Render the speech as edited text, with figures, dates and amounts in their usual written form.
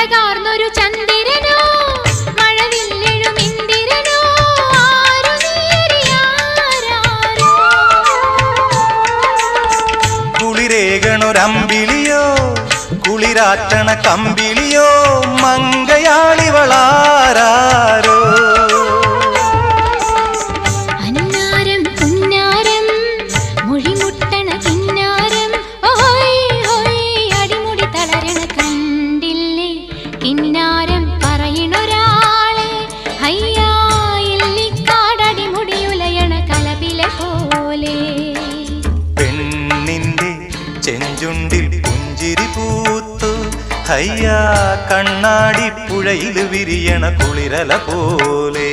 അഴകാർന്നൊരു ചന്ദ്രനോ മഴവില്ലെഴും ഇന്ദിരനോ ആരു നീരിയാരോ കുളിരേകണൊരമ്പിളിയോ കുളിരാറ്റണ കമ്പിളിയോ മങ്കയാളിവളാരോ അന്നാരം പുന്നാരം മൊഴിമുട്ടണ കിന്നാരം ഓയ് ഓയ് അടിമുടി തളരണ കണ്ടില്ലേ കിന്നാരം പറയണൊരാളെ ഹയ്യാ ഇല്ലിക്കാടടിമുടിയുലയണ കലപില പോലെ പെണ്ണിന്റെ ചെഞ്ചുണ്ടിൽ പുഞ്ചിരി പൂത്തു ഹയ്യാ കണ്ണാടി പുഴയിൽ വിരിയണ കുളിരല പോലെ